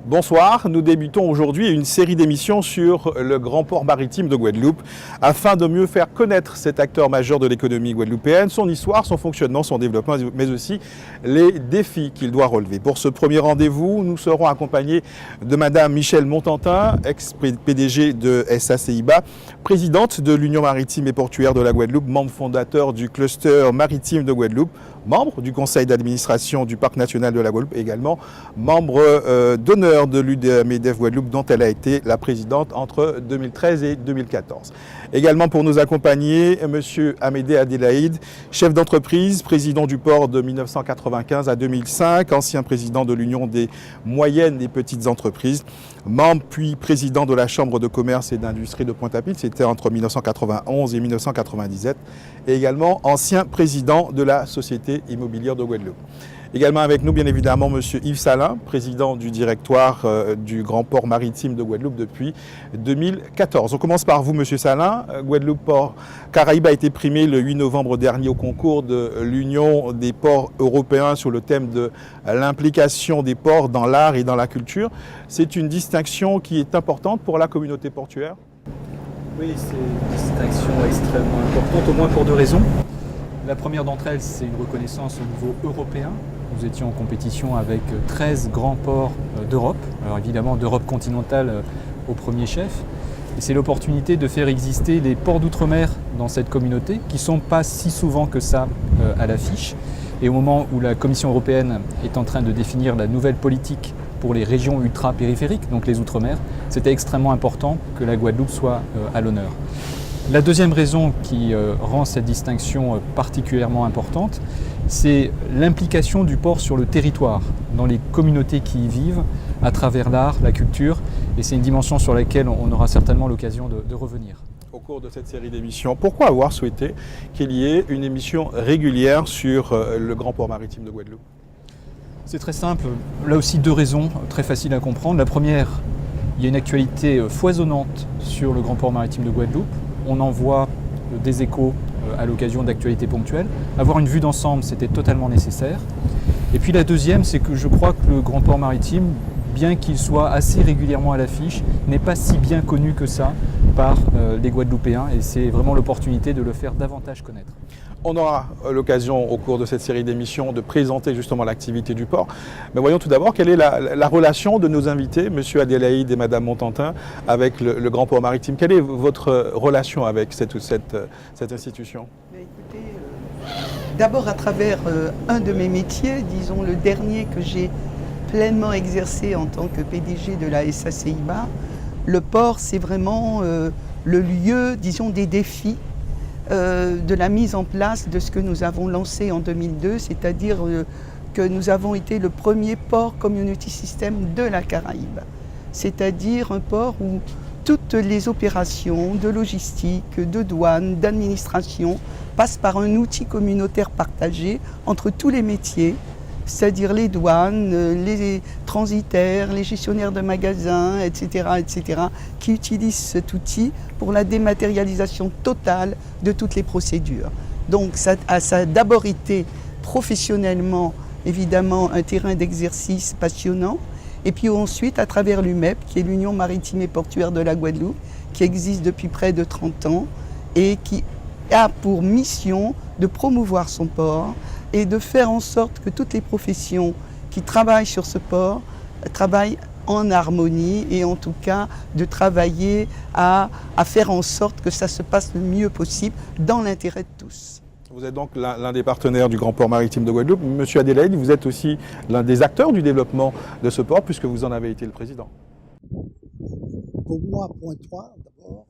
Bonsoir, nous débutons aujourd'hui une série d'émissions sur le grand port maritime de Guadeloupe afin de mieux faire connaître cet acteur majeur de l'économie guadeloupéenne, son histoire, son fonctionnement, son développement, mais aussi les défis qu'il doit relever. Pour ce premier rendez-vous, nous serons accompagnés de Madame Michèle Montantin, ex-PDG de SACIBA, présidente de l'Union maritime et portuaire de la Guadeloupe, membre fondateur du cluster maritime de Guadeloupe, membre du conseil d'administration du Parc national de la Guadeloupe, également membre d'honneur de l'UDMEDEF Guadeloupe, dont elle a été la présidente entre 2013 et 2014. Également pour nous accompagner, M. Amédée Adélaïde, chef d'entreprise, président du port de 1995 à 2005, ancien président de l'Union des moyennes et petites entreprises, membre puis président de la Chambre de commerce et d'industrie de Pointe-à-Pitre, c'était entre 1991 et 1997, et également ancien président de la Société immobilière de Guadeloupe. Également avec nous, bien évidemment, M. Yves Salin, président du directoire du Grand Port Maritime de Guadeloupe depuis 2014. On commence par vous, M. Salin. Guadeloupe Port Caraïbes a été primé le 8 novembre dernier au concours de l'Union des ports européens sur le thème de l'implication des ports dans l'art et dans la culture. C'est une distinction qui est importante pour la communauté portuaire? Oui, c'est une distinction extrêmement importante, au moins pour deux raisons. La première d'entre elles, c'est une reconnaissance au niveau européen. Nous étions en compétition avec 13 grands ports d'Europe, alors évidemment d'Europe continentale au premier chef. Et c'est l'opportunité de faire exister les ports d'outre-mer dans cette communauté, qui ne sont pas si souvent que ça à l'affiche. Et au moment où la Commission européenne est en train de définir la nouvelle politique pour les régions ultra-périphériques, donc les outre-mer, c'était extrêmement important que la Guadeloupe soit à l'honneur. La deuxième raison qui rend cette distinction particulièrement importante, c'est l'implication du port sur le territoire, dans les communautés qui y vivent, à travers l'art, la culture, et c'est une dimension sur laquelle on aura certainement l'occasion de revenir. Au cours de cette série d'émissions, pourquoi avoir souhaité qu'il y ait une émission régulière sur le grand port maritime de Guadeloupe? C'est très simple, là aussi deux raisons très faciles à comprendre. La première, il y a une actualité foisonnante sur le grand port maritime de Guadeloupe. On en voit des échos à l'occasion d'actualités ponctuelles. Avoir une vue d'ensemble, c'était totalement nécessaire. Et puis la deuxième, c'est que je crois que le grand port maritime, bien qu'il soit assez régulièrement à l'affiche, n'est pas si bien connu que ça par les Guadeloupéens. Et c'est vraiment l'opportunité de le faire davantage connaître. On aura l'occasion au cours de cette série d'émissions de présenter justement l'activité du port. Mais voyons tout d'abord quelle est la relation de nos invités, M. Adélaïde et Mme Montantin, avec le Grand Port Maritime. Quelle est votre relation avec cette institution? Écoutez, d'abord à travers un de mes métiers, disons le dernier que j'ai pleinement exercé en tant que PDG de la SACIBA, le port c'est vraiment le lieu, disons, des défis de la mise en place de ce que nous avons lancé en 2002, c'est-à-dire que nous avons été le premier port community system de la Caraïbe, c'est-à-dire un port où toutes les opérations de logistique, de douane, d'administration passent par un outil communautaire partagé entre tous les métiers, c'est-à-dire les douanes, les transitaires, les gestionnaires de magasins, etc., qui utilisent cet outil pour la dématérialisation totale de toutes les procédures. Donc ça a d'abord été professionnellement, évidemment, un terrain d'exercice passionnant, et puis ensuite à travers l'UMEP, qui est l'Union maritime et portuaire de la Guadeloupe, qui existe depuis près de 30 ans et qui a pour mission de promouvoir son port, et de faire en sorte que toutes les professions qui travaillent sur ce port travaillent en harmonie et en tout cas de travailler à faire en sorte que ça se passe le mieux possible dans l'intérêt de tous. Vous êtes donc l'un des partenaires du Grand Port Maritime de Guadeloupe. Monsieur Adélaïde, vous êtes aussi l'un des acteurs du développement de ce port puisque vous en avez été le président. Pour moi, point 3, d'abord,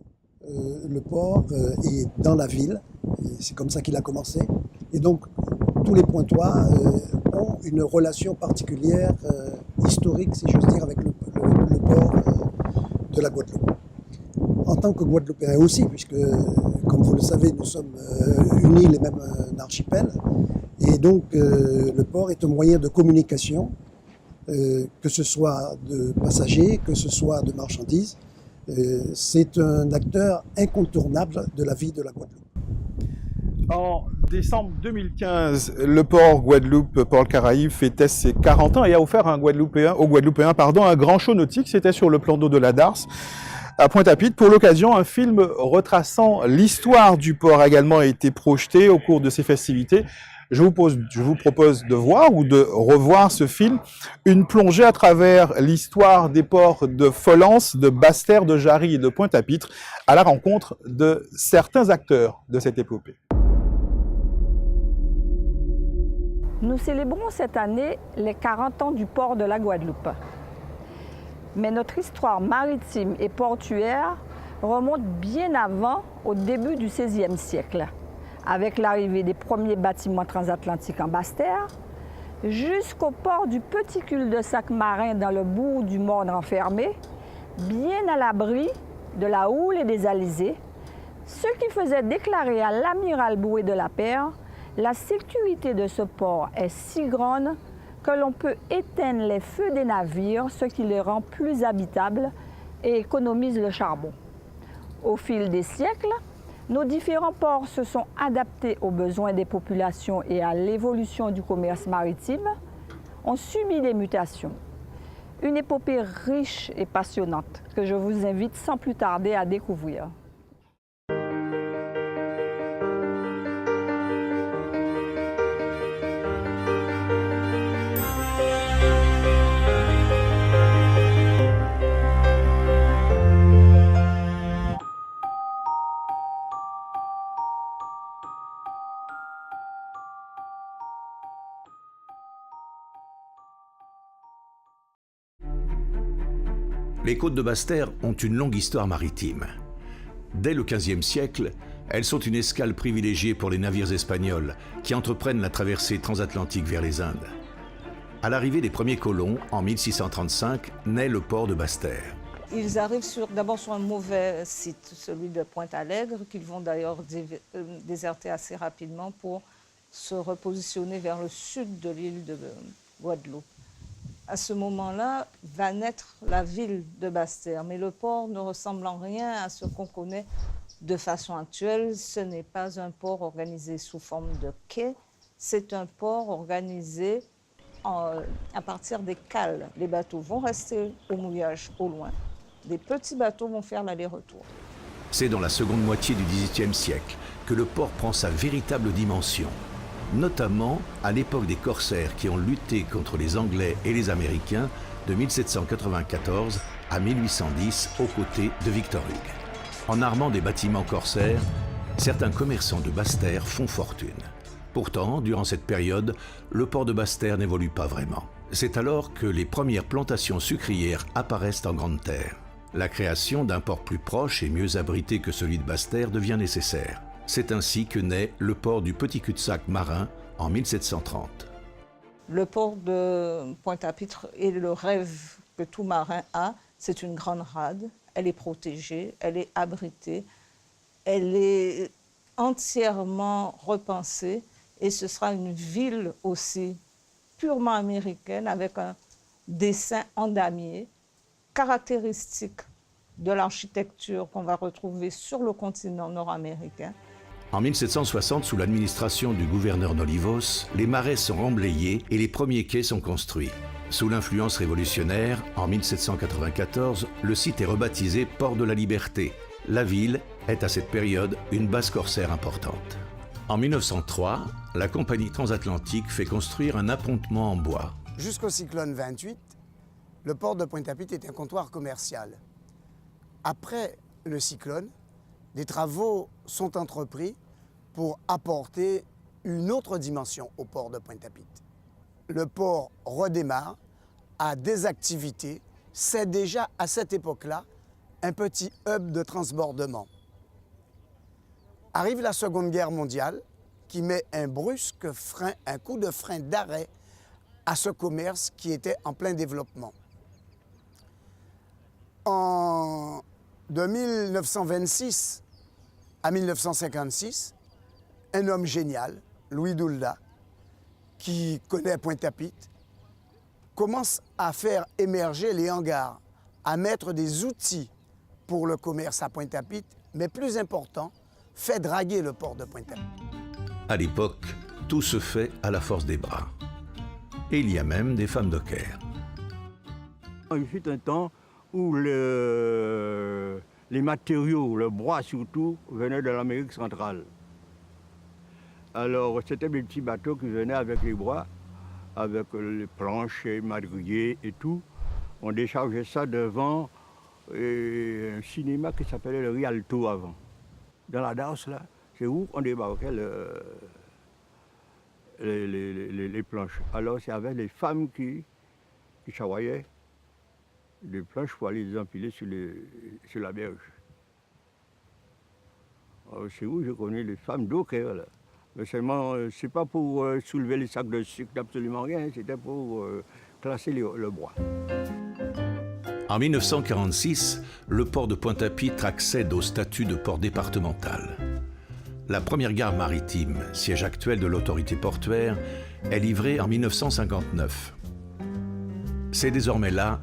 le port est dans la ville. C'est comme ça qu'il a commencé. Et donc, tous les Pointois ont une relation particulière, historique, si j'ose dire, avec le port de la Guadeloupe. En tant que Guadeloupéens aussi, puisque, comme vous le savez, nous sommes une île et même un archipel. Et donc, le port est un moyen de communication, que ce soit de passagers, que ce soit de marchandises. C'est un acteur incontournable de la vie de la Guadeloupe. En décembre 2015, le port Guadeloupe, port le Caraïbe, fêtait ses 40 ans et a offert aux Guadeloupéens un grand show nautique. C'était sur le plan d'eau de la Darse, à Pointe-à-Pitre. Pour l'occasion, un film retraçant l'histoire du port a également été projeté au cours de ces festivités. Je vous propose de voir ou de revoir ce film, une plongée à travers l'histoire des ports de Folens, de Basse-Terre, de Jarry et de Pointe-à-Pitre, à la rencontre de certains acteurs de cette épopée. Nous célébrons cette année les 40 ans du port de la Guadeloupe. Mais notre histoire maritime et portuaire remonte bien avant, au début du XVIe siècle, avec l'arrivée des premiers bâtiments transatlantiques en Basse-Terre, jusqu'au port du petit cul-de-sac marin dans le bourg du Morne renfermé, bien à l'abri de la houle et des alizés, ce qui faisait déclarer à l'amiral Boué de la Paire: la sécurité de ce port est si grande que l'on peut éteindre les feux des navires, ce qui les rend plus habitables et économise le charbon. Au fil des siècles, nos différents ports se sont adaptés aux besoins des populations et à l'évolution du commerce maritime, ont subi des mutations. Une épopée riche et passionnante que je vous invite sans plus tarder à découvrir. Les côtes de Basse-Terre ont une longue histoire maritime. Dès le XVe siècle, elles sont une escale privilégiée pour les navires espagnols qui entreprennent la traversée transatlantique vers les Indes. À l'arrivée des premiers colons, en 1635, naît le port de Basse-Terre. Ils arrivent d'abord sur un mauvais site, celui de Pointe-Allègre, qu'ils vont d'ailleurs déserter assez rapidement pour se repositionner vers le sud de l'île de Guadeloupe. À ce moment-là, va naître la ville de Basse-Terre, mais le port ne ressemble en rien à ce qu'on connaît de façon actuelle. Ce n'est pas un port organisé sous forme de quai, c'est un port organisé à partir des cales. Les bateaux vont rester au mouillage au loin, des petits bateaux vont faire l'aller-retour. C'est dans la seconde moitié du XVIIIe siècle que le port prend sa véritable dimension, notamment à l'époque des corsaires qui ont lutté contre les Anglais et les Américains de 1794 à 1810 aux côtés de Victor Hugues. En armant des bâtiments corsaires, certains commerçants de Basse-Terre font fortune. Pourtant, durant cette période, le port de Basse-Terre n'évolue pas vraiment. C'est alors que les premières plantations sucrières apparaissent en Grande Terre. La création d'un port plus proche et mieux abrité que celui de Basse-Terre devient nécessaire. C'est ainsi que naît le port du Petit Cul-de-Sac marin en 1730. Le port de Pointe-à-Pitre est le rêve que tout marin a. C'est une grande rade, elle est protégée, elle est abritée, elle est entièrement repensée et ce sera une ville aussi purement américaine avec un dessin en damier caractéristique de l'architecture qu'on va retrouver sur le continent nord-américain. En 1760, sous l'administration du gouverneur Nolivos, les marais sont remblayés et les premiers quais sont construits. Sous l'influence révolutionnaire, en 1794, le site est rebaptisé Port de la Liberté. La ville est à cette période une base corsaire importante. En 1903, la compagnie transatlantique fait construire un appontement en bois. Jusqu'au cyclone 28, le port de Pointe-à-Pitre est un comptoir commercial. Après le cyclone, des travaux sont entrepris pour apporter une autre dimension au port de Pointe-à-Pitre. Le port redémarre, a des activités, c'est déjà à cette époque-là un petit hub de transbordement. Arrive la Seconde Guerre mondiale qui met un brusque frein, un coup de frein d'arrêt à ce commerce qui était en plein développement. De 1926 à 1956, un homme génial, Louis Doulda, qui connaît Pointe-à-Pitre, commence à faire émerger les hangars, à mettre des outils pour le commerce à Pointe-à-Pitre, mais plus important, fait draguer le port de Pointe-à-Pitre. À l'époque, tout se fait à la force des bras. Et il y a même des femmes dockers. Il fut un temps où les matériaux, le bois surtout, venaient de l'Amérique centrale. Alors c'était des petits bateaux qui venaient avec les bois, avec les planches, les madriers et tout. On déchargeait ça devant un cinéma qui s'appelait le Rialto avant. Dans la danse, là, c'est où on débarquait les planches. Alors il y avait les femmes qui chavoyaient des planches pour aller les empiler sur la berge. C'est où je connais les femmes dockers, là. Mais seulement, c'est pas pour soulever les sacs de sucre, absolument rien, c'était pour classer le bois. En 1946, le port de Pointe-à-Pitre accède au statut de port départemental. La première gare maritime, siège actuel de l'autorité portuaire, est livrée en 1959. C'est désormais là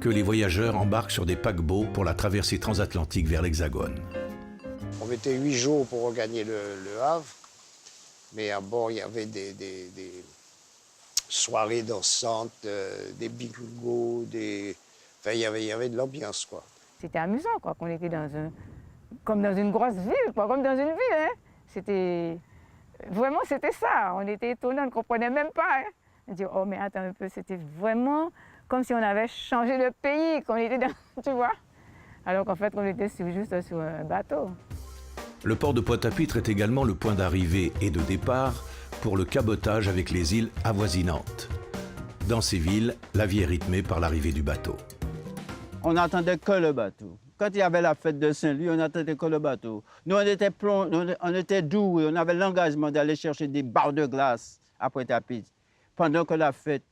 que les voyageurs embarquent sur des paquebots pour la traversée transatlantique vers l'Hexagone. On mettait 8 jours pour regagner le Havre, mais à bord, il y avait des soirées dansantes, des bingos, enfin, il y avait de l'ambiance, quoi. C'était amusant, quoi, qu'on était comme dans une grosse ville, quoi, comme dans une ville, hein. Vraiment, c'était ça. On était étonnés, on ne comprenait même pas, hein. On dit, oh, mais attends un peu, c'était vraiment comme si on avait changé de pays, qu'on était dans, tu vois. Alors qu'en fait, on était juste sur un bateau. Le port de Pointe-à-Pitre est également le point d'arrivée et de départ pour le cabotage avec les îles avoisinantes. Dans ces villes, la vie est rythmée par l'arrivée du bateau. On n'attendait que le bateau. Quand il y avait la fête de Saint-Louis, on n'attendait que le bateau. Nous, on était doués, on avait l'engagement d'aller chercher des barres de glace à Pointe-à-Pitre pendant que la fête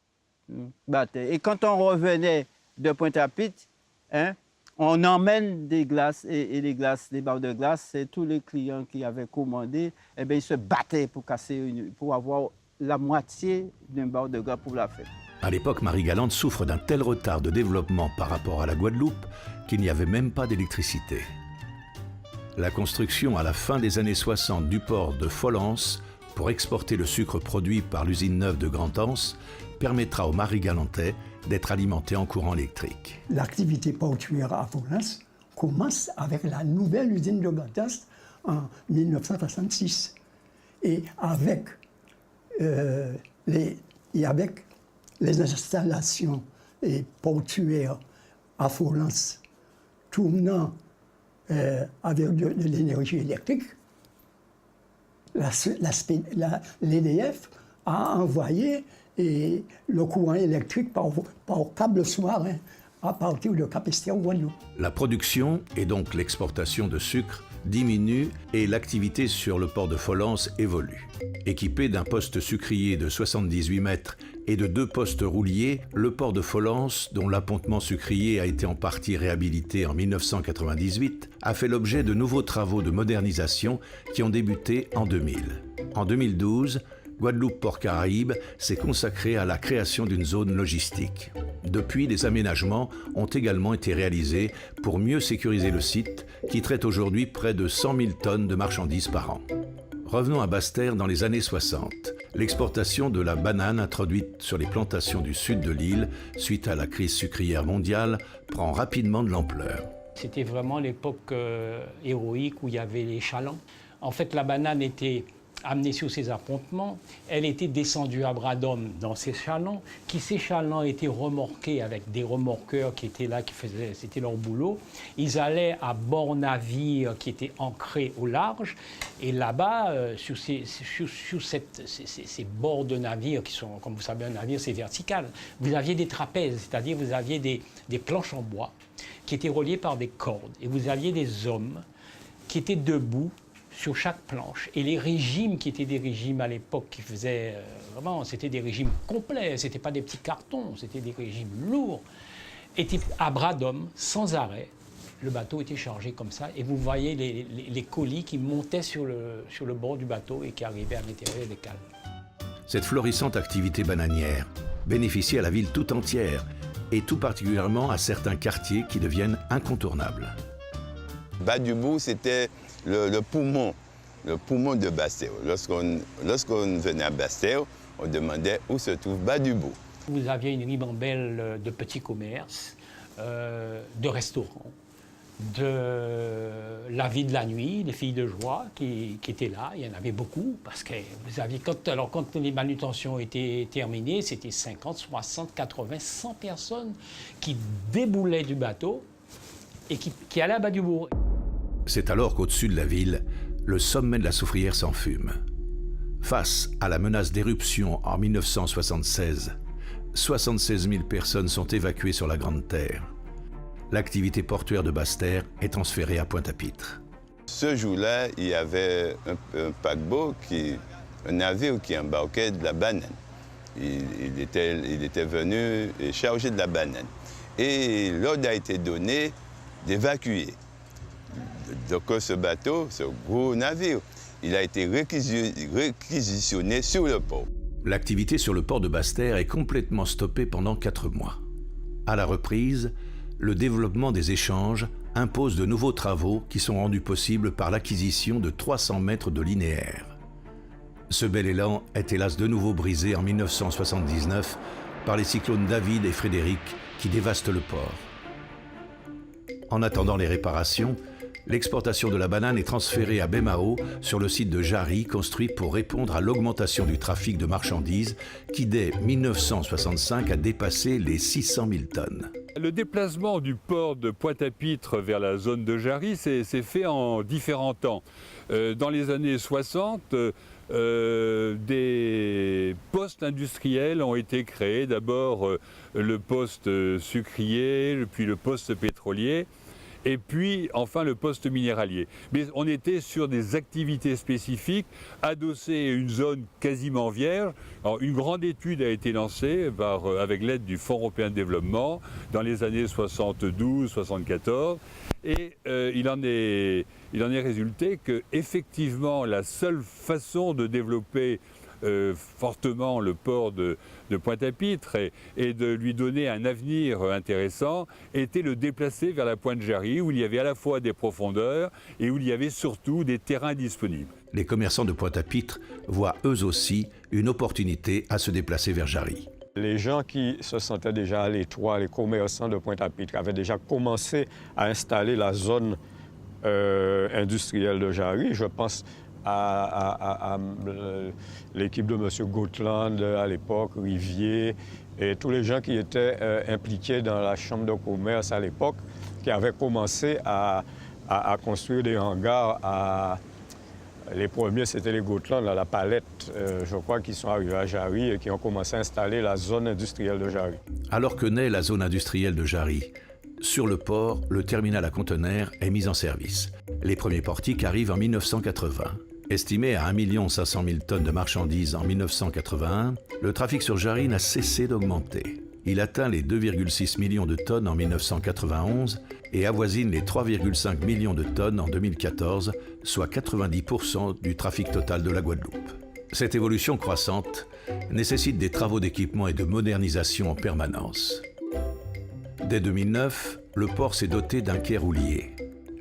battait. Et quand on revenait de Pointe-à-Pitre, hein, on emmène des glaces et les barres de glace, c'est tous les clients qui avaient commandé, eh bien, ils se battaient pour avoir la moitié d'une barre de glace pour la fête. À l'époque, Marie-Galante souffre d'un tel retard de développement par rapport à la Guadeloupe qu'il n'y avait même pas d'électricité. La construction à la fin des années 60 du port de Folens pour exporter le sucre produit par l'usine neuve de Grand-Anse permettra aux Marie-Galantais d'être alimentés en courant électrique. L'activité portuaire à Folens commence avec la nouvelle usine de Grand-Anse en 1966. Et avec les installations portuaires à Folens tournant avec de l'énergie électrique, l'EDF a envoyé le courant électrique par câble sous-marin à partir de Cap-Esther-Guadeloupe. La production et donc l'exportation de sucre diminue et l'activité sur le port de Folens évolue. Équipé d'un poste sucrier de 78 mètres et de 2 postes rouliers, le port de Folens, dont l'appontement sucrier a été en partie réhabilité en 1998, a fait l'objet de nouveaux travaux de modernisation qui ont débuté en 2000. En 2012, Guadeloupe Port Caraïbes s'est consacré à la création d'une zone logistique. Depuis, des aménagements ont également été réalisés pour mieux sécuriser le site, qui traite aujourd'hui près de 100 000 tonnes de marchandises par an. Revenons à Basse-Terre dans les années 60. L'exportation de la banane introduite sur les plantations du sud de l'île, suite à la crise sucrière mondiale, prend rapidement de l'ampleur. C'était vraiment l'époque héroïque où il y avait les chalands. En fait, la banane était amenée sur ces appontements, elle était descendue à bras d'hommes dans ces chalands, ces chalands étaient remorqués avec des remorqueurs qui étaient là, c'était leur boulot. Ils allaient à bord navire qui était ancré au large, et là-bas, sur ces bords de navire qui sont, comme vous savez, un navire c'est vertical, vous aviez des trapèzes, c'est-à-dire vous aviez des planches en bois qui étaient reliées par des cordes, et vous aviez des hommes qui étaient debout sur chaque planche. Et les régimes qui étaient des régimes à l'époque qui faisaient vraiment, c'était des régimes complets, c'était pas des petits cartons, c'était des régimes lourds, étaient à bras d'hommes, sans arrêt. Le bateau était chargé comme ça, et vous voyez les colis qui montaient sur le bord du bateau et qui arrivaient à l'intérieur des cales. Cette florissante activité bananière bénéficie à la ville tout entière, et tout particulièrement à certains quartiers qui deviennent incontournables. Bas-du-Bout, c'était le poumon le poumon de Basse-Terre. Lorsqu'on venait à Basse-Terre, on demandait où se trouve Bas-du-Bourg. Vous aviez une ribambelle de petits commerces, de restaurants, de la vie de la nuit, les filles de joie qui étaient là. Il y en avait beaucoup parce que vous aviez, quand les manutentions étaient terminées, c'était 50, 60, 80, 100 personnes qui déboulaient du bateau et qui allaient à Bas-du-Bourg. C'est alors qu'au-dessus de la ville, le sommet de la Soufrière s'enfume. Face à la menace d'éruption en 1976, 76 000 personnes sont évacuées sur la Grande Terre. L'activité portuaire de Basse-Terre est transférée à Pointe-à-Pitre. Ce jour-là, il y avait un paquebot, un navire qui embarquait de la banane. Il était venu charger de la banane. Et l'ordre a été donné d'évacuer. Donc ce bateau, ce gros navire, il a été réquisitionné sur le port. L'activité sur le port de Basse-Terre est complètement stoppée pendant 4 mois. À la reprise, le développement des échanges impose de nouveaux travaux qui sont rendus possibles par l'acquisition de 300 mètres de linéaire. Ce bel élan est hélas de nouveau brisé en 1979 par les cyclones David et Frédéric qui dévastent le port. En attendant les réparations, l'exportation de la banane est transférée à Baie-Mahault sur le site de Jarry, construit pour répondre à l'augmentation du trafic de marchandises qui, dès 1965, a dépassé les 600 000 tonnes. Le déplacement du port de Pointe-à-Pitre vers la zone de Jarry s'est fait en différents temps. Dans les années 60, des postes industriels ont été créés. D'abord le poste sucrier, puis le poste pétrolier, et puis enfin le poste minéralier. Mais on était sur des activités spécifiques, adossées à une zone quasiment vierge. Alors, une grande étude a été lancée avec l'aide du Fonds européen de développement dans les années 72-74, et il en est résulté que effectivement la seule façon de développer fortement le port de Pointe-à-Pitre et de lui donner un avenir intéressant était le déplacer vers la pointe Jarry, où il y avait à la fois des profondeurs et où il y avait surtout des terrains disponibles. Les commerçants de Pointe-à-Pitre voient eux aussi une opportunité à se déplacer vers Jarry. Les gens qui se sentaient déjà à l'étroit, les commerçants de Pointe-à-Pitre, avaient déjà commencé à installer la zone industrielle de Jarry. Je pense à l'équipe de M. Gautland à l'époque, Rivier, et tous les gens qui étaient impliqués dans la chambre de commerce à l'époque, qui avaient commencé à construire des hangars. Les premiers, c'était les Gautland, la Palette, je crois, qui sont arrivés à Jarry et qui ont commencé à installer la zone industrielle de Jarry. Alors que naît la zone industrielle de Jarry, sur le port, le terminal à conteneurs est mis en service. Les premiers portiques arrivent en 1980. Estimé à 1 500 000 tonnes de marchandises en 1981, le trafic sur Jarry n'a cessé d'augmenter. Il atteint les 2,6 millions de tonnes en 1991 et avoisine les 3,5 millions de tonnes en 2014, soit 90% du trafic total de la Guadeloupe. Cette évolution croissante nécessite des travaux d'équipement et de modernisation en permanence. Dès 2009, le port s'est doté d'un quai roulier.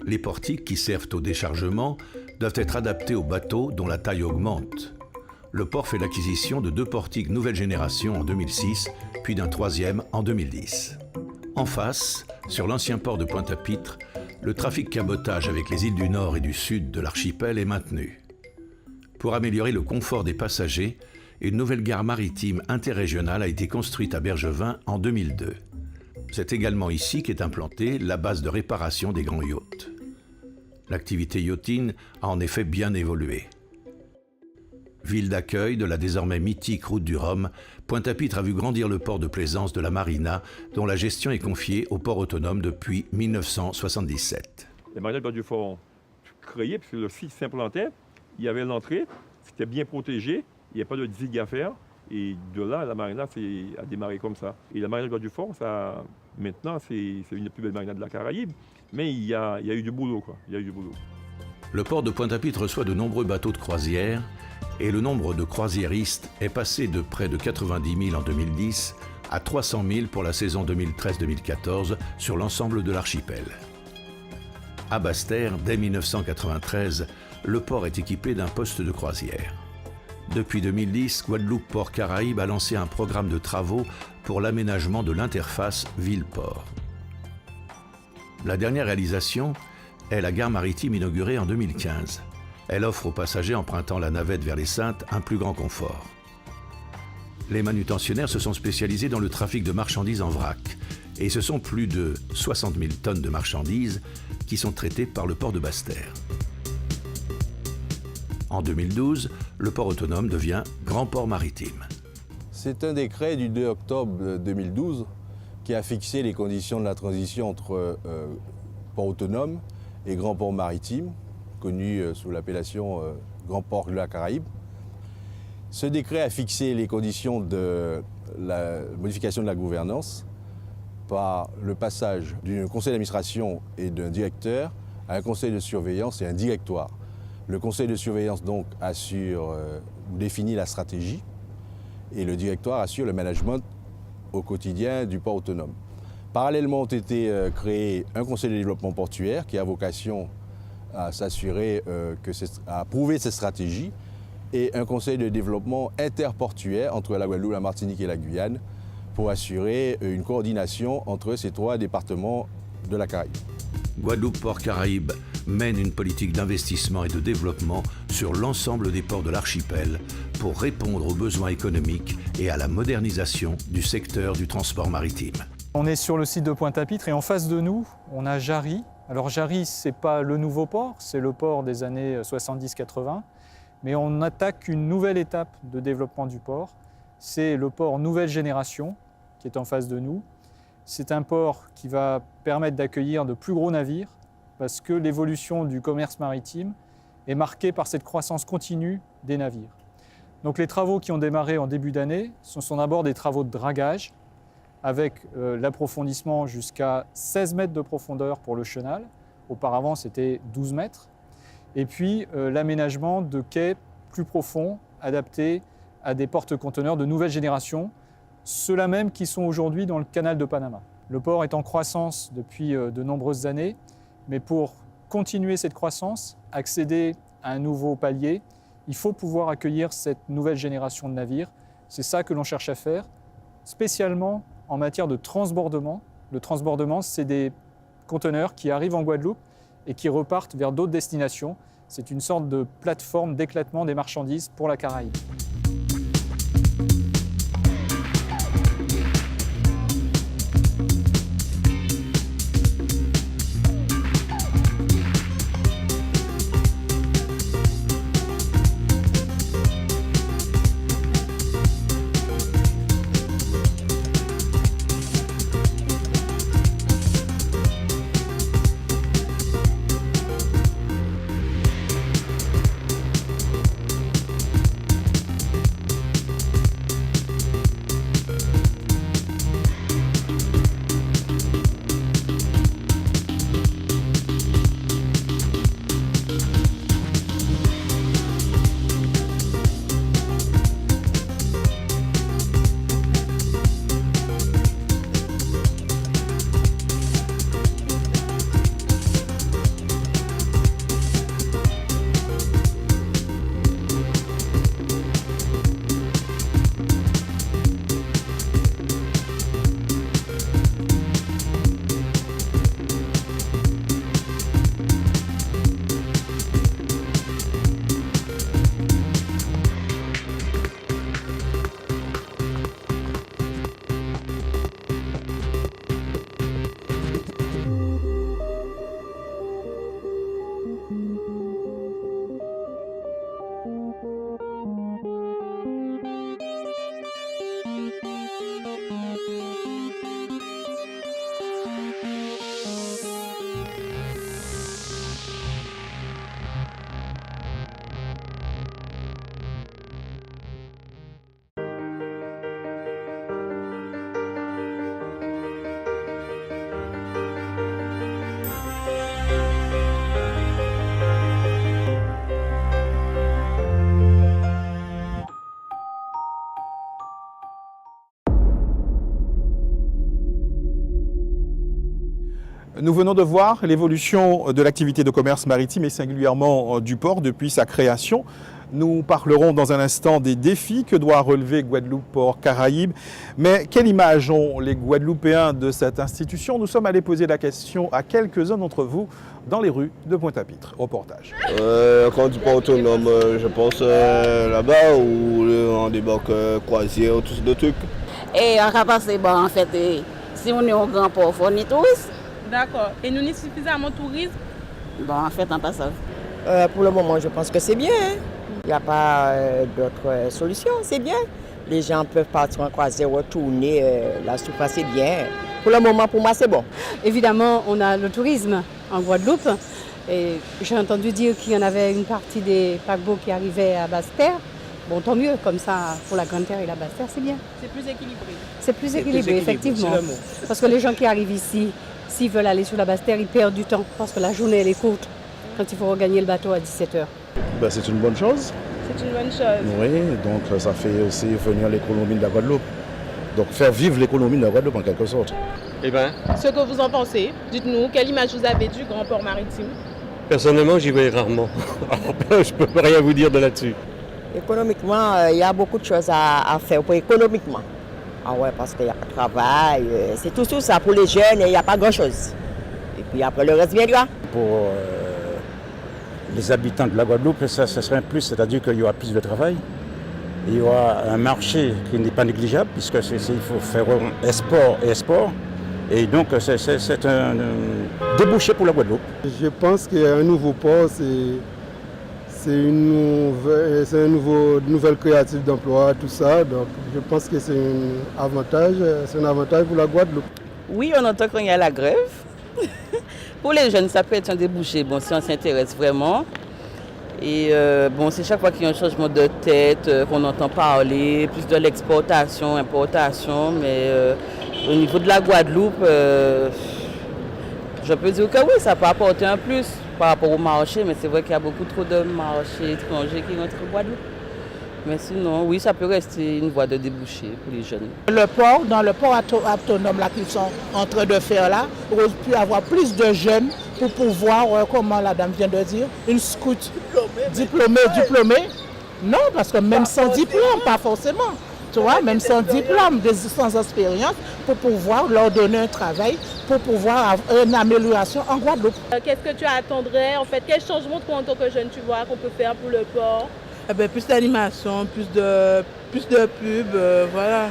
Les portiques qui servent au déchargement doivent être adaptés aux bateaux dont la taille augmente. Le port fait l'acquisition de 2 portiques nouvelle génération en 2006, puis d'un 3e en 2010. En face, sur l'ancien port de Pointe-à-Pitre, le trafic cabotage avec les îles du Nord et du Sud de l'archipel est maintenu. Pour améliorer le confort des passagers, une nouvelle gare maritime interrégionale a été construite à Bergevin en 2002. C'est également ici qu'est implantée la base de réparation des grands yachts. L'activité yachtine a en effet bien évolué. Ville d'accueil de la désormais mythique route du Rhum, Pointe-à-Pitre a vu grandir le port de plaisance de la Marina, dont la gestion est confiée au port autonome depuis 1977. Les marinas de Bas-du-Fort ont créé, puisque le site s'implantait, il y avait l'entrée, c'était bien protégé, il n'y a pas de digue à faire. Et de là, la marina a démarré comme ça. Et la marina de Bas-du-Fort, maintenant, c'est une des plus belles marinas de la Caraïbe. Mais il y a eu du boulot, quoi. Il y a eu du boulot. Le port de Pointe-à-Pitre reçoit de nombreux bateaux de croisière et le nombre de croisiéristes est passé de près de 90 000 en 2010 à 300 000 pour la saison 2013-2014 sur l'ensemble de l'archipel. À Basse-Terre, dès 1993, le port est équipé d'un poste de croisière. Depuis 2010, Guadeloupe Port Caraïbes a lancé un programme de travaux pour l'aménagement de l'interface ville-port. La dernière réalisation est la gare maritime inaugurée en 2015. Elle offre aux passagers empruntant la navette vers les Saintes un plus grand confort. Les manutentionnaires se sont spécialisés dans le trafic de marchandises en vrac et ce sont plus de 60 000 tonnes de marchandises qui sont traitées par le port de Basse-Terre. En 2012, le port autonome devient Grand Port Maritime. C'est un décret du 2 octobre 2012 qui a fixé les conditions de la transition entre port autonome et Grand Port Maritime, connu sous l'appellation Grand Port de la Caraïbe. Ce décret a fixé les conditions de la modification de la gouvernance par le passage d'un conseil d'administration et d'un directeur à un conseil de surveillance et un directoire. Le conseil de surveillance donc assure ou définit la stratégie et le directoire assure le management au quotidien du port autonome. Parallèlement ont été créés un conseil de développement portuaire qui a vocation à s'assurer à approuver cette stratégie et un conseil de développement interportuaire entre la Guadeloupe, la Martinique et la Guyane pour assurer une coordination entre ces trois départements de la Caraïbe. Guadeloupe Port Caraïbes mène une politique d'investissement et de développement sur l'ensemble des ports de l'archipel pour répondre aux besoins économiques et à la modernisation du secteur du transport maritime. On est sur le site de Pointe-à-Pitre et en face de nous, on a Jarry. Alors Jarry, ce n'est pas le nouveau port, c'est le port des années 70-80. Mais on attaque une nouvelle étape de développement du port. C'est le port nouvelle génération qui est en face de nous. C'est un port qui va permettre d'accueillir de plus gros navires parce que l'évolution du commerce maritime est marquée par cette croissance continue des navires. Donc les travaux qui ont démarré en début d'année, ce sont d'abord des travaux de dragage avec l'approfondissement jusqu'à 16 mètres de profondeur pour le chenal. Auparavant, c'était 12 mètres. Et puis l'aménagement de quais plus profonds, adaptés à des porte-conteneurs de nouvelle génération, ceux-là même qui sont aujourd'hui dans le canal de Panama. Le port est en croissance depuis de nombreuses années, mais pour continuer cette croissance, accéder à un nouveau palier, il faut pouvoir accueillir cette nouvelle génération de navires. C'est ça que l'on cherche à faire, spécialement en matière de transbordement. Le transbordement, c'est des conteneurs qui arrivent en Guadeloupe et qui repartent vers d'autres destinations. C'est une sorte de plateforme d'éclatement des marchandises pour la Caraïbe. Nous venons de voir l'évolution de l'activité de commerce maritime et singulièrement du port depuis sa création. Nous parlerons dans un instant des défis que doit relever Guadeloupe Port Caraïbes. Mais quelle image ont les Guadeloupéens de cette institution? Nous sommes allés poser la question à quelques-uns d'entre vous dans les rues de Pointe-à-Pitre. Reportage. Quand on dit port autonome, je pense là-bas où on débarque croisière, tout ce de trucs. Et on va passer, bon, en fait, si on est au grand port, on est touristes. D'accord. Et nous, on est suffisamment touristes? Bon, en fait, on passe ça. Pour le moment, je pense que c'est bien. Il n'y a pas d'autre solution, c'est bien. Les gens peuvent partir en croisière, retourner, la surface est bien. Pour le moment, pour moi, c'est bon. Évidemment, on a le tourisme en Guadeloupe. Et j'ai entendu dire qu'il y en avait une partie des paquebots qui arrivaient à Basse-Terre. Bon, tant mieux, comme ça, pour la Grande Terre et la Basse-Terre, c'est bien. C'est plus équilibré. C'est plus équilibré, effectivement. Parce que les gens qui arrivent ici, s'ils veulent aller sur la Basse-Terre, ils perdent du temps. Parce que la journée, elle est courte quand il faut regagner le bateau à 17h. Ben, c'est une bonne chose. C'est une bonne chose. Oui, donc ça fait aussi venir l'économie de la Guadeloupe. Donc faire vivre l'économie de la Guadeloupe en quelque sorte. Eh bien, ce que vous en pensez, dites-nous, quelle image vous avez du grand port maritime? Personnellement, j'y vais rarement. Je ne peux rien vous dire de là-dessus. Économiquement, il y a beaucoup de choses à faire pour économiquement. Ah ouais, parce qu'il n'y a pas de travail, c'est tout ça pour les jeunes et il n'y a pas grand-chose. Et puis après, le reste viendra. Pour les habitants de la Guadeloupe, ça serait un plus, c'est-à-dire qu'il y aura plus de travail. Il y aura un marché qui n'est pas négligeable, puisque il faut faire export et export. Et donc, c'est un débouché pour la Guadeloupe. Je pense qu'un nouveau port, c'est une nouvelle créative d'emploi, tout ça. Donc, je pense que c'est un avantage pour la Guadeloupe. Oui, on entend qu'il y a la grève. Pour les jeunes, ça peut être un débouché, bon, si on s'intéresse vraiment. Et bon, c'est chaque fois qu'il y a un changement de tête, qu'on entend parler, plus de l'exportation, importation, mais au niveau de la Guadeloupe, je peux dire que oui, ça peut apporter un plus par rapport au marché, mais c'est vrai qu'il y a beaucoup trop de marchés étrangers qui rentrent en Guadeloupe. Mais sinon, oui, ça peut rester une voie de débouché pour les jeunes. Le port, dans le port autonome là qu'ils sont en train de faire là, on aurait pu avoir plus de jeunes pour pouvoir, comment la dame vient de dire, une scout diplômée. Non, parce que même sans diplôme, pas forcément. Tu vois, même sans diplôme, sans expérience, pour pouvoir leur donner un travail, pour pouvoir avoir une amélioration en Guadeloupe. Qu'est-ce que tu attendrais? En fait, quel changement toi en tant que jeune tu vois qu'on peut faire pour le port? Eh bien, plus d'animation, plus de pub, voilà,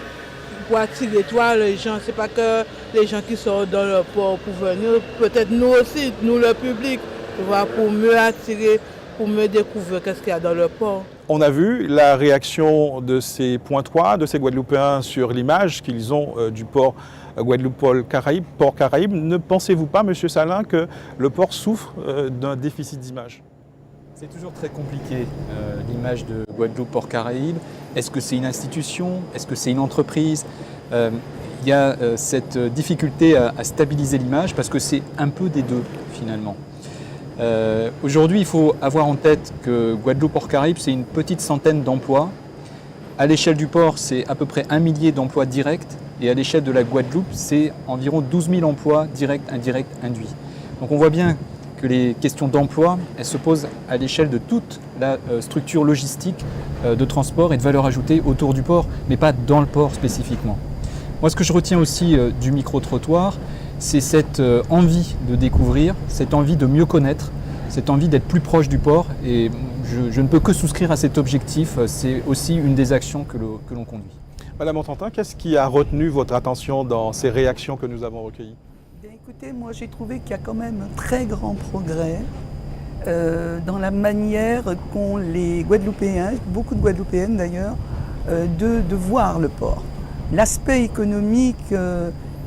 pour attirer les gens. C'est pas que les gens qui sont dans le port pour venir, peut-être nous aussi, nous le public, voilà, pour mieux attirer, pour mieux découvrir qu'est-ce qu'il y a dans le port. On a vu la réaction de ces Pointois, de ces Guadeloupéens sur l'image qu'ils ont du port Guadeloupe Port Caraïbes. Ne pensez-vous pas, M. Salin, que le port souffre d'un déficit d'image? C'est toujours très compliqué, l'image de Guadeloupe Port Caraïbes. Est-ce que c'est une institution? Est-ce que c'est une entreprise? Il y a cette difficulté à stabiliser l'image parce que c'est un peu des deux, finalement. Aujourd'hui, il faut avoir en tête que Guadeloupe Port Caraïbes, c'est une petite centaine d'emplois. À l'échelle du port, c'est à peu près 1 millier d'emplois directs. Et à l'échelle de la Guadeloupe, c'est environ 12 000 emplois directs, indirects, induits. Donc on voit bien que les questions d'emploi, elles se posent à l'échelle de toute la structure logistique de transport et de valeur ajoutée autour du port, mais pas dans le port spécifiquement. Moi, ce que je retiens aussi du micro-trottoir, c'est cette envie de découvrir, cette envie de mieux connaître, cette envie d'être plus proche du port. Et je ne peux que souscrire à cet objectif. C'est aussi une des actions que l'on conduit. Madame Ententin, qu'est-ce qui a retenu votre attention dans ces réactions que nous avons recueillies? Écoutez, moi j'ai trouvé qu'il y a quand même un très grand progrès dans la manière qu'ont les Guadeloupéens, beaucoup de Guadeloupéennes d'ailleurs, de voir le port. L'aspect économique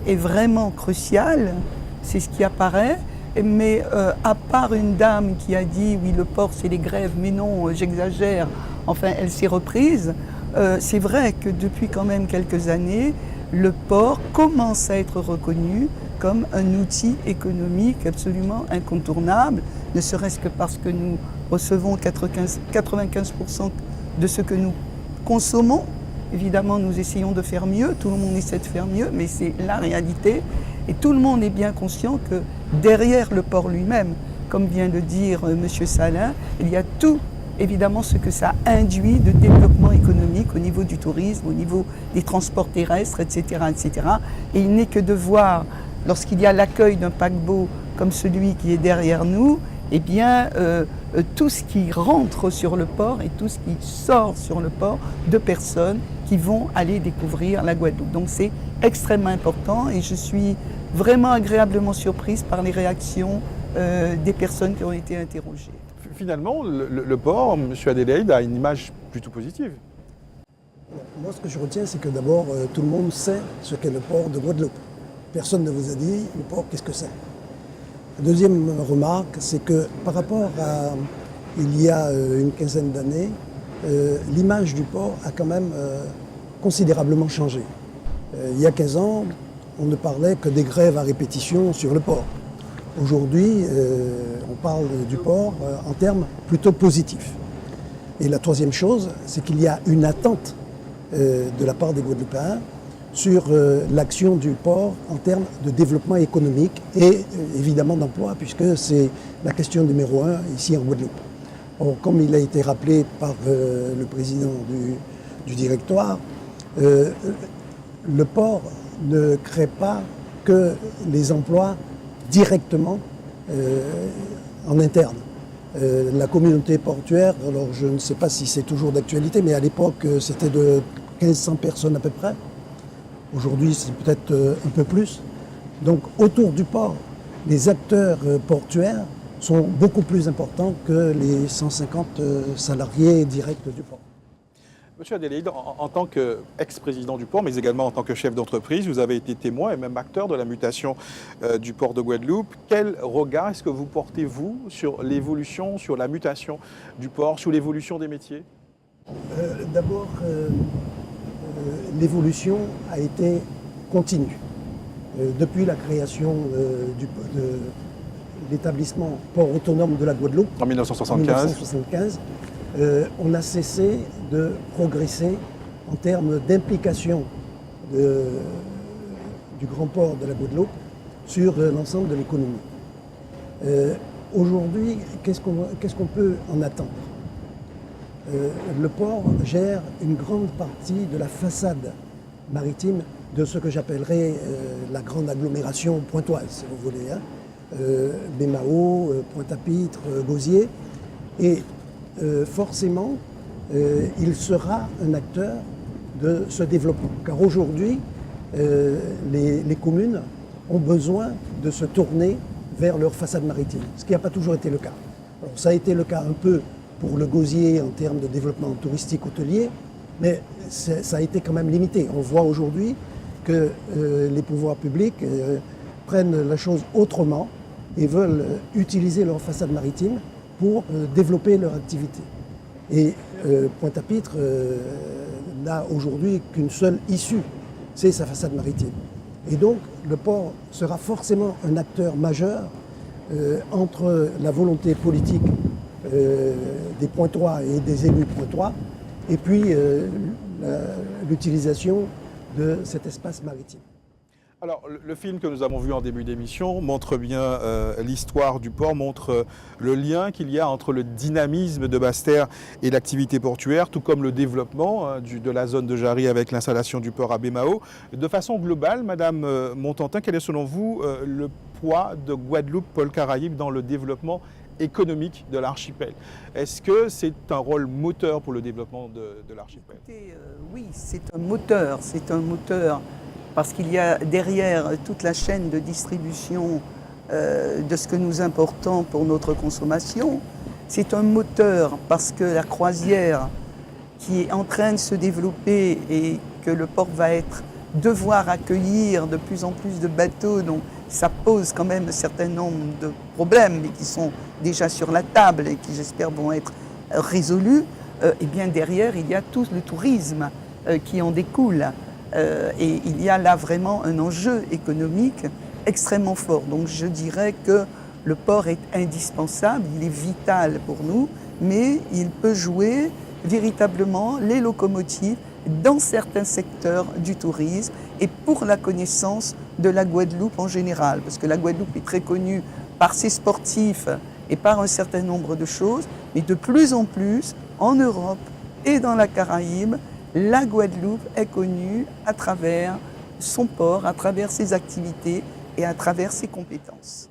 est vraiment crucial, c'est ce qui apparaît, mais à part une dame qui a dit oui le port c'est les grèves, mais non j'exagère, enfin elle s'est reprise, c'est vrai que depuis quand même quelques années, le port commence à être reconnu comme un outil économique absolument incontournable, ne serait-ce que parce que nous recevons 95% de ce que nous consommons. Évidemment, nous essayons de faire mieux, tout le monde essaie de faire mieux, mais c'est la réalité. Et tout le monde est bien conscient que derrière le port lui-même, comme vient de dire M. Salin, il y a tout, évidemment, ce que ça induit de développement économique au niveau du tourisme, au niveau des transports terrestres, etc. etc. Et il n'est que de voir, lorsqu'il y a l'accueil d'un paquebot comme celui qui est derrière nous, eh bien, tout ce qui rentre sur le port et tout ce qui sort sur le port de personnes qui vont aller découvrir la Guadeloupe. Donc c'est extrêmement important et je suis vraiment agréablement surprise par les réactions des personnes qui ont été interrogées. Finalement, le port, M. Adélaïde, a une image plutôt positive. Moi, ce que je retiens, c'est que d'abord, tout le monde sait ce qu'est le port de Guadeloupe. Personne ne vous a dit, le port, qu'est-ce que c'est? La deuxième remarque, c'est que par rapport à il y a une quinzaine d'années, l'image du port a quand même considérablement changé. Il y a 15 ans, on ne parlait que des grèves à répétition sur le port. Aujourd'hui, on parle du port en termes plutôt positifs. Et la troisième chose, c'est qu'il y a une attente de la part des Guadeloupéens sur l'action du port en termes de développement économique et évidemment d'emploi, puisque c'est la question numéro 1 ici en Guadeloupe. Or, comme il a été rappelé par le président du directoire, le port ne crée pas que les emplois directement en interne. La communauté portuaire, alors je ne sais pas si c'est toujours d'actualité, mais à l'époque c'était de 1500 personnes à peu près. Aujourd'hui c'est peut-être un peu plus. Donc autour du port, les acteurs portuaires sont beaucoup plus importants que les 150 salariés directs du port. Monsieur Adélaïde, en tant qu'ex-président du port, mais également en tant que chef d'entreprise, vous avez été témoin et même acteur de la mutation du port de Guadeloupe. Quel regard est-ce que vous portez, vous, sur l'évolution, sur la mutation du port, sur l'évolution des métiers? D'abord, l'évolution a été continue. Depuis la création de l'établissement port autonome de la Guadeloupe en 1975, on a cessé de progresser en termes d'implication du grand port de la Guadeloupe sur l'ensemble de l'économie. Aujourd'hui, qu'est-ce qu'on peut en attendre? Le port gère une grande partie de la façade maritime de ce que j'appellerais la grande agglomération pointoise, si vous voulez, hein. Bémao, Pointe-à-Pitre, Gosier. Et forcément, il sera un acteur de ce développement. Car aujourd'hui, les communes ont besoin de se tourner vers leur façade maritime, ce qui n'a pas toujours été le cas. Alors, ça a été le cas un peu pour le Gosier en termes de développement touristique hôtelier, mais ça a été quand même limité. On voit aujourd'hui que les pouvoirs publics prennent la chose autrement et veulent utiliser leur façade maritime pour développer leur activité. Et Pointe-à-Pitre n'a aujourd'hui qu'une seule issue, c'est sa façade maritime. Et donc le port sera forcément un acteur majeur entre la volonté politique des Pointois et des élus pointois et puis l'utilisation de cet espace maritime. Alors, le film que nous avons vu en début d'émission montre bien l'histoire du port, montre le lien qu'il y a entre le dynamisme de Basse-Terre et l'activité portuaire, tout comme le développement de la zone de Jarry avec l'installation du port à Bémao. De façon globale, Madame Montantin, quel est selon vous le poids de Guadeloupe, Pôle Caraïbes dans le développement économique de l'archipel? Est-ce que c'est un rôle moteur pour le développement de l'archipel? Oui, c'est un moteur, parce qu'il y a derrière toute la chaîne de distribution de ce que nous importons pour notre consommation. C'est un moteur parce que la croisière qui est en train de se développer et que le port va devoir accueillir de plus en plus de bateaux, donc ça pose quand même un certain nombre de problèmes, mais qui sont déjà sur la table et qui j'espère vont être résolus. Et bien derrière, il y a tout le tourisme qui en découle. Et il y a là vraiment un enjeu économique extrêmement fort. Donc je dirais que le port est indispensable, il est vital pour nous, mais il peut jouer véritablement les locomotives dans certains secteurs du tourisme et pour la connaissance de la Guadeloupe en général. Parce que la Guadeloupe est très connue par ses sportifs et par un certain nombre de choses, mais de plus en plus, en Europe et dans la Caraïbe, la Guadeloupe est connue à travers son port, à travers ses activités et à travers ses compétences.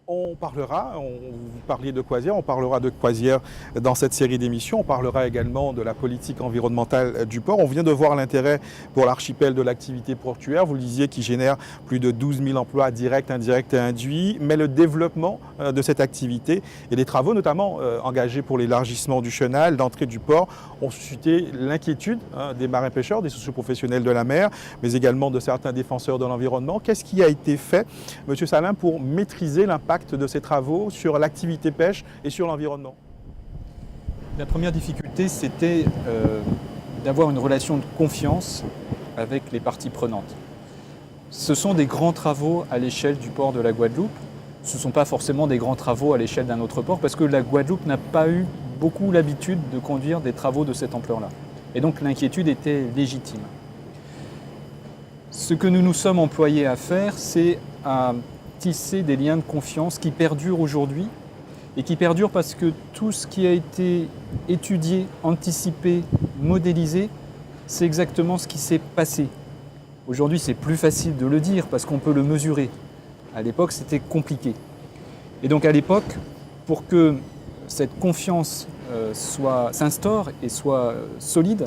On parlera, vous parliez de Croisière, on parlera de Croisière dans cette série d'émissions, on parlera également de la politique environnementale du port. On vient de voir l'intérêt pour l'archipel de l'activité portuaire, vous le disiez, qui génère plus de 12 000 emplois directs, indirects et induits, mais le développement de cette activité et les travaux notamment engagés pour l'élargissement du chenal, l'entrée du port, ont suscité l'inquiétude des marins-pêcheurs, des socioprofessionnels de la mer, mais également de certains défenseurs de l'environnement. Qu'est-ce qui a été fait, M. Salin, pour maîtriser l'impact de ces travaux sur l'activité pêche et sur l'environnement? La première difficulté, c'était d'avoir une relation de confiance avec les parties prenantes. Ce sont des grands travaux à l'échelle du port de la Guadeloupe. Ce ne sont pas forcément des grands travaux à l'échelle d'un autre port parce que la Guadeloupe n'a pas eu beaucoup l'habitude de conduire des travaux de cette ampleur-là. Et donc l'inquiétude était légitime. Ce que nous nous sommes employés à faire, c'est à tisser des liens de confiance qui perdurent aujourd'hui et qui perdurent parce que tout ce qui a été étudié, anticipé, modélisé, c'est exactement ce qui s'est passé. Aujourd'hui, c'est plus facile de le dire parce qu'on peut le mesurer. À l'époque, c'était compliqué. Et donc à l'époque, pour que cette confiance s'instaure et soit solide,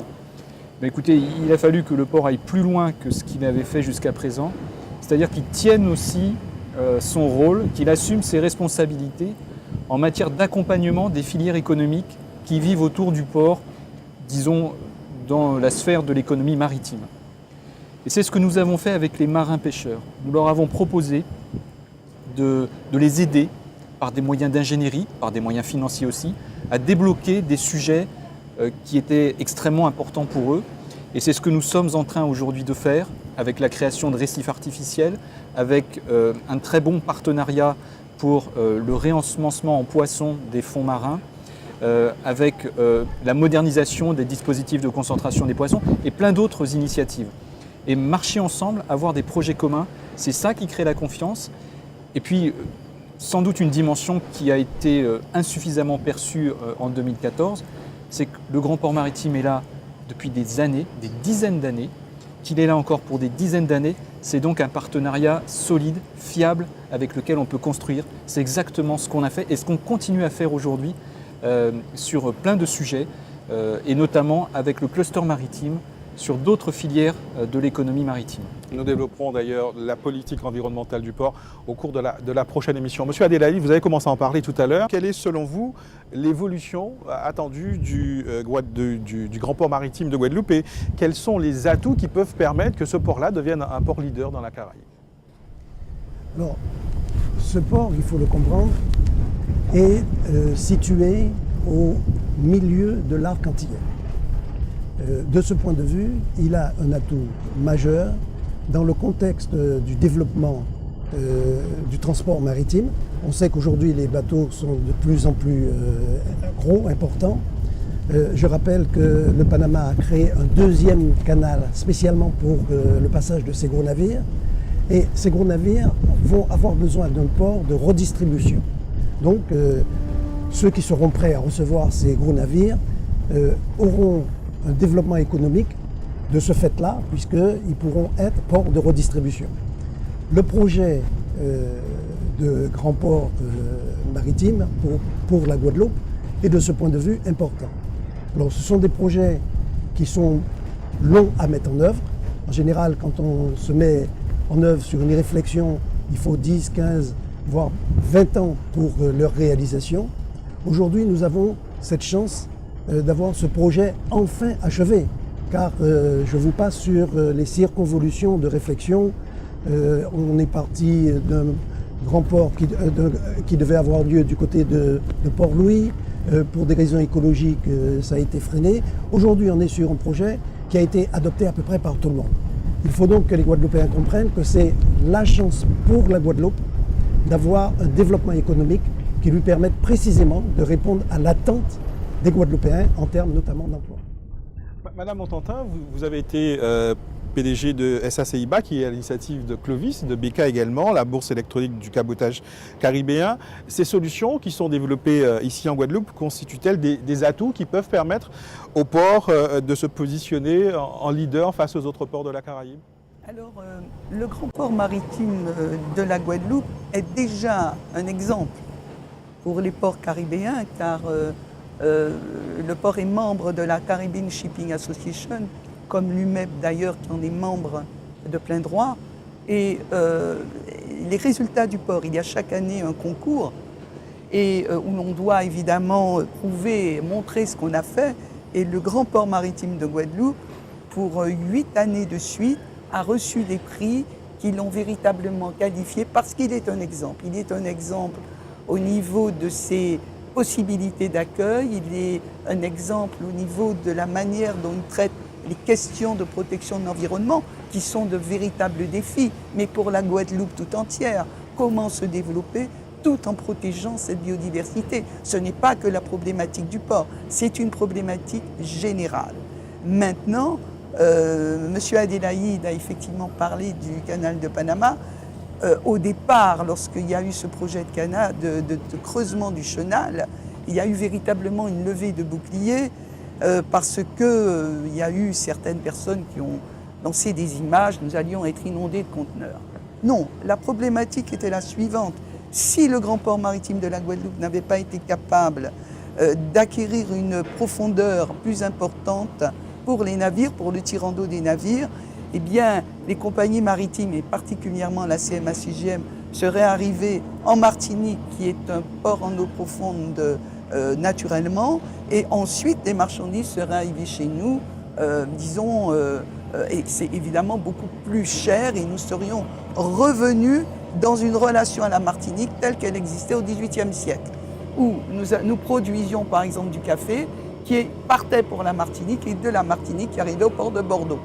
écoutez, il a fallu que le port aille plus loin que ce qu'il avait fait jusqu'à présent, c'est-à-dire qu'il tienne aussi son rôle, qu'il assume ses responsabilités en matière d'accompagnement des filières économiques qui vivent autour du port, disons, dans la sphère de l'économie maritime. Et c'est ce que nous avons fait avec les marins-pêcheurs. Nous leur avons proposé de les aider par des moyens d'ingénierie, par des moyens financiers aussi, à débloquer des sujets qui étaient extrêmement importants pour eux. Et c'est ce que nous sommes en train aujourd'hui de faire avec la création de récifs artificiels, avec un très bon partenariat pour le réensemencement en poissons des fonds marins, avec la modernisation des dispositifs de concentration des poissons et plein d'autres initiatives. Et marcher ensemble, avoir des projets communs, c'est ça qui crée la confiance. Et puis, sans doute une dimension qui a été insuffisamment perçue en 2014, c'est que le Grand Port Maritime est là depuis des années, des dizaines d'années, qu'il est là encore pour des dizaines d'années. C'est donc un partenariat solide, fiable, avec lequel on peut construire. C'est exactement ce qu'on a fait et ce qu'on continue à faire aujourd'hui sur plein de sujets, et notamment avec le cluster maritime, sur d'autres filières de l'économie maritime. Nous développerons d'ailleurs la politique environnementale du port au cours de la prochaine émission. Monsieur Adelaï, vous avez commencé à en parler tout à l'heure. Quelle est selon vous l'évolution attendue du Grand Port Maritime de Guadeloupe et quels sont les atouts qui peuvent permettre que ce port-là devienne un port leader dans la Caraïbe? Alors, ce port, il faut le comprendre, est situé au milieu de l'arc antillais. De ce point de vue, il a un atout majeur dans le contexte du développement du transport maritime. On sait qu'aujourd'hui les bateaux sont de plus en plus gros, importants. Je rappelle que le Panama a créé un deuxième canal spécialement pour le passage de ces gros navires. Et ces gros navires vont avoir besoin d'un port de redistribution. Donc ceux qui seront prêts à recevoir ces gros navires auront un développement économique de ce fait-là, puisqu'ils pourront être ports de redistribution. Le projet de grand port maritime pour la Guadeloupe est de ce point de vue important. Alors, ce sont des projets qui sont longs à mettre en œuvre. En général, quand on se met en œuvre sur une réflexion, il faut 10, 15, voire 20 ans pour leur réalisation. Aujourd'hui, nous avons cette chance d'avoir ce projet enfin achevé, car je vous passe sur les circonvolutions de réflexion. On est parti d'un grand port qui devait avoir lieu du côté de Port-Louis. Pour des raisons écologiques, ça a été freiné. Aujourd'hui, on est sur un projet qui a été adopté à peu près par tout le monde. Il faut donc que les Guadeloupéens comprennent que c'est la chance pour la Guadeloupe d'avoir un développement économique qui lui permette précisément de répondre à l'attente des Guadeloupéens en termes notamment d'emploi. Madame Montantin, vous avez été PDG de SACIBA, qui est à l'initiative de Clovis, de BK également, la bourse électronique du cabotage caribéen. Ces solutions qui sont développées ici en Guadeloupe constituent-elles des atouts qui peuvent permettre au port de se positionner en leader face aux autres ports de la Caraïbe? Alors, le grand port maritime de la Guadeloupe est déjà un exemple pour les ports caribéens, car le port est membre de la Caribbean Shipping Association, comme l'UMEP d'ailleurs, qui en est membre de plein droit. Et les résultats du port, il y a chaque année un concours et où l'on doit évidemment prouver, montrer ce qu'on a fait. Et le grand port maritime de Guadeloupe, pour 8 années de suite, a reçu des prix qui l'ont véritablement qualifié parce qu'il est un exemple. Il est un exemple au niveau de ses possibilités d'accueil, il est un exemple au niveau de la manière dont il traite les questions de protection de l'environnement, qui sont de véritables défis, mais pour la Guadeloupe tout entière. Comment se développer tout en protégeant cette biodiversité? Ce n'est pas que la problématique du port, c'est une problématique générale. Maintenant, M. Adélaïde a effectivement parlé du canal de Panama. Au départ, lorsqu'il y a eu ce projet de creusement du chenal, il y a eu véritablement une levée de boucliers parce qu'il y a eu certaines personnes qui ont lancé des images, nous allions être inondés de conteneurs. Non, la problématique était la suivante. Si le grand port maritime de la Guadeloupe n'avait pas été capable d'acquérir une profondeur plus importante pour les navires, pour le tirant d'eau des navires, eh bien, les compagnies maritimes, et particulièrement la CMA-CGM, seraient arrivées en Martinique, qui est un port en eau profonde naturellement, et ensuite les marchandises seraient arrivées chez nous, et c'est évidemment beaucoup plus cher, et nous serions revenus dans une relation à la Martinique telle qu'elle existait au XVIIIe siècle, où nous produisions par exemple du café qui partait pour la Martinique et de la Martinique qui arrivait au port de Bordeaux.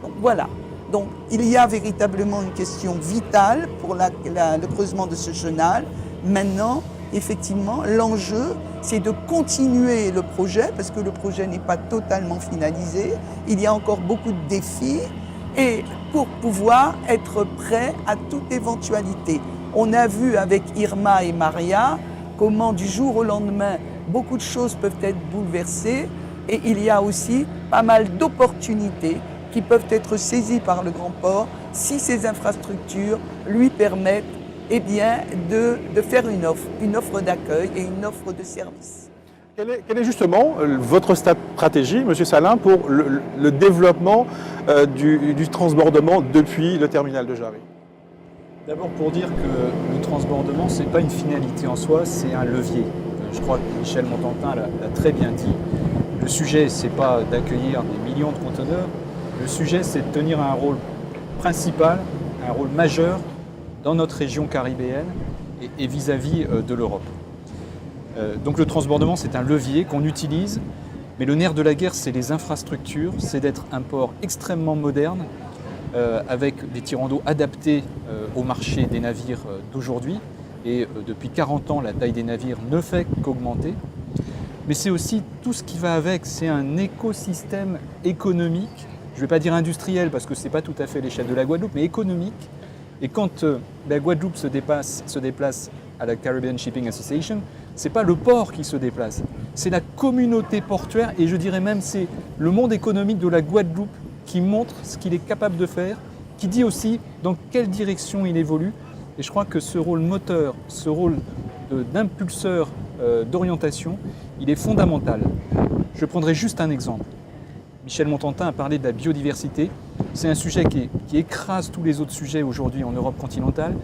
Donc voilà. Donc il y a véritablement une question vitale pour le creusement de ce chenal. Maintenant, effectivement, l'enjeu, c'est de continuer le projet, parce que le projet n'est pas totalement finalisé. Il y a encore beaucoup de défis, et pour pouvoir être prêt à toute éventualité. On a vu avec Irma et Maria comment du jour au lendemain, beaucoup de choses peuvent être bouleversées, et il y a aussi pas mal d'opportunités qui peuvent être saisies par le grand port si ces infrastructures lui permettent de faire une offre d'accueil et une offre de service. Quelle est justement votre stratégie, M. Salin, pour le développement du transbordement depuis le terminal de Jarry? D'abord pour dire que le transbordement, ce n'est pas une finalité en soi, c'est un levier. Je crois que Michel Montantin l'a très bien dit. Le sujet, ce n'est pas d'accueillir des millions de conteneurs. Le sujet, c'est de tenir un rôle principal, un rôle majeur dans notre région caribéenne et vis-à-vis de l'Europe. Donc le transbordement, c'est un levier qu'on utilise, mais le nerf de la guerre, c'est les infrastructures, c'est d'être un port extrêmement moderne, avec des tirants d'eau adaptés au marché des navires d'aujourd'hui. Et depuis 40 ans, la taille des navires ne fait qu'augmenter. Mais c'est aussi tout ce qui va avec, c'est un écosystème économique, je ne vais pas dire industriel parce que ce n'est pas tout à fait l'échelle de la Guadeloupe, mais économique. Et quand la Guadeloupe se déplace à la Caribbean Shipping Association, ce n'est pas le port qui se déplace, c'est la communauté portuaire, et je dirais même c'est le monde économique de la Guadeloupe qui montre ce qu'il est capable de faire, qui dit aussi dans quelle direction il évolue. Et je crois que ce rôle moteur, ce rôle d'impulseur d'orientation, il est fondamental. Je prendrai juste un exemple. Michel Montantin a parlé de la biodiversité. C'est un sujet qui écrase tous les autres sujets aujourd'hui en Europe continentale,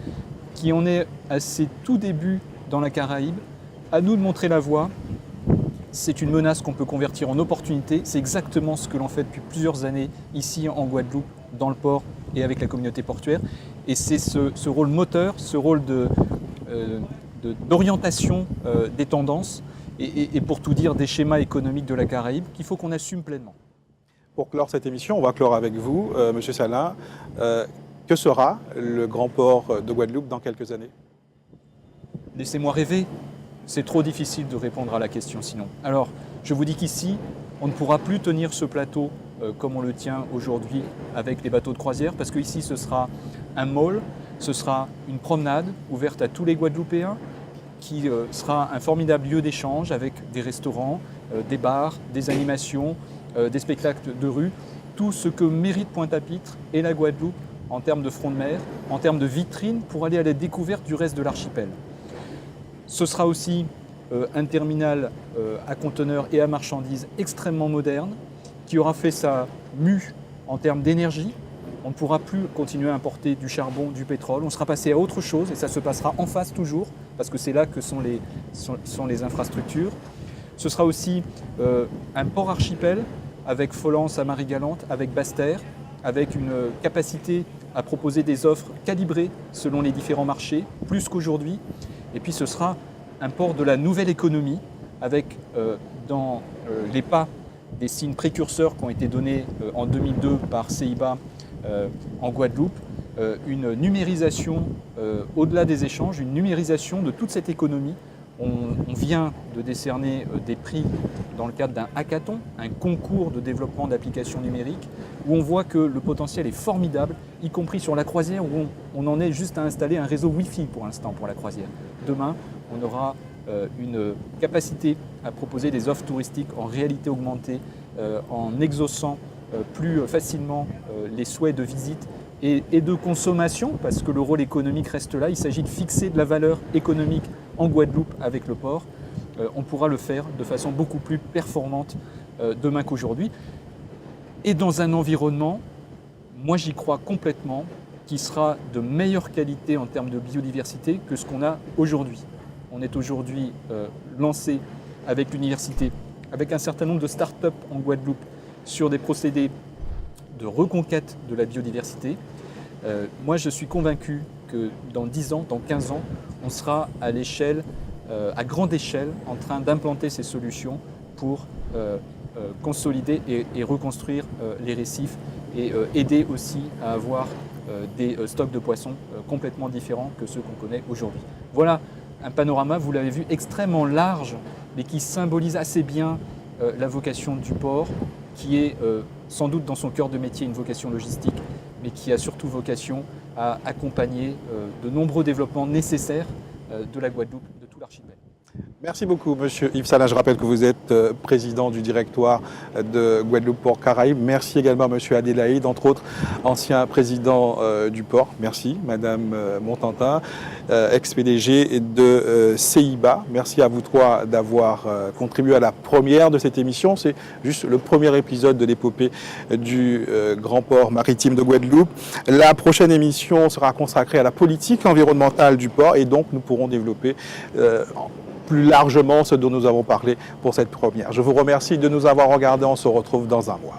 qui en est à ses tout débuts dans la Caraïbe. À nous de montrer la voie. C'est une menace qu'on peut convertir en opportunité. C'est exactement ce que l'on fait depuis plusieurs années ici en Guadeloupe, dans le port et avec la communauté portuaire. Et c'est ce rôle moteur, ce rôle d'orientation des tendances et pour tout dire des schémas économiques de la Caraïbe qu'il faut qu'on assume pleinement. Pour clore cette émission, on va clore avec vous, M. Salin. Que sera le grand port de Guadeloupe dans quelques années? Laissez-moi rêver. C'est trop difficile de répondre à la question sinon. Alors, je vous dis qu'ici, on ne pourra plus tenir ce plateau comme on le tient aujourd'hui avec les bateaux de croisière, parce qu'ici, ce sera un mall, ce sera une promenade ouverte à tous les Guadeloupéens, qui sera un formidable lieu d'échange avec des restaurants, des bars, des animations, des spectacles de rue, tout ce que mérite Pointe-à-Pitre et la Guadeloupe en termes de front de mer, en termes de vitrine pour aller à la découverte du reste de l'archipel. Ce sera aussi un terminal à conteneurs et à marchandises extrêmement moderne, qui aura fait sa mue en termes d'énergie. On ne pourra plus continuer à importer du charbon, du pétrole. On sera passé à autre chose et ça se passera en face toujours, parce que c'est là que sont les infrastructures. Ce sera aussi un port archipel avec Folens à Marie-Galante, avec Basse-Terre, avec une capacité à proposer des offres calibrées selon les différents marchés, plus qu'aujourd'hui. Et puis ce sera un port de la nouvelle économie, avec dans les pas des signes précurseurs qui ont été donnés en 2002 par CEIBA en Guadeloupe, une numérisation au-delà des échanges, une numérisation de toute cette économie. On vient de décerner des prix dans le cadre d'un hackathon, un concours de développement d'applications numériques, où on voit que le potentiel est formidable, y compris sur la croisière, où on en est juste à installer un réseau Wi-Fi pour l'instant pour la croisière. Demain, on aura une capacité à proposer des offres touristiques en réalité augmentée, en exaucant plus facilement les souhaits de visite et de consommation, parce que le rôle économique reste là. Il s'agit de fixer de la valeur économique en Guadeloupe avec le port. On pourra le faire de façon beaucoup plus performante demain qu'aujourd'hui. Et dans un environnement, moi j'y crois complètement, qui sera de meilleure qualité en termes de biodiversité que ce qu'on a aujourd'hui. On est aujourd'hui lancé avec l'université, avec un certain nombre de start-up en Guadeloupe, sur des procédés de reconquête de la biodiversité. Moi, je suis convaincu que dans 10 ans, dans 15 ans, on sera à l'échelle, à grande échelle, en train d'implanter ces solutions pour consolider et reconstruire les récifs et aider aussi à avoir des stocks de poissons complètement différents que ceux qu'on connaît aujourd'hui. Voilà un panorama, vous l'avez vu, extrêmement large, mais qui symbolise assez bien la vocation du port, qui est sans doute dans son cœur de métier une vocation logistique, mais qui a surtout vocation à accompagner de nombreux développements nécessaires de la Guadeloupe, de tout l'archipel. Merci beaucoup, Monsieur Yves Salin. Je rappelle que vous êtes président du directoire de Guadeloupe Port Caraïbes. Merci également à Monsieur Adélaïde, entre autres, ancien président du port. Merci, Madame Montantin, ex-PDG de CEIBA. Merci à vous trois d'avoir contribué à la première de cette émission. C'est juste le premier épisode de l'épopée du Grand Port Maritime de Guadeloupe. La prochaine émission sera consacrée à la politique environnementale du port et donc nous pourrons développer plus largement ce dont nous avons parlé pour cette première. Je vous remercie de nous avoir regardés. On se retrouve dans un mois.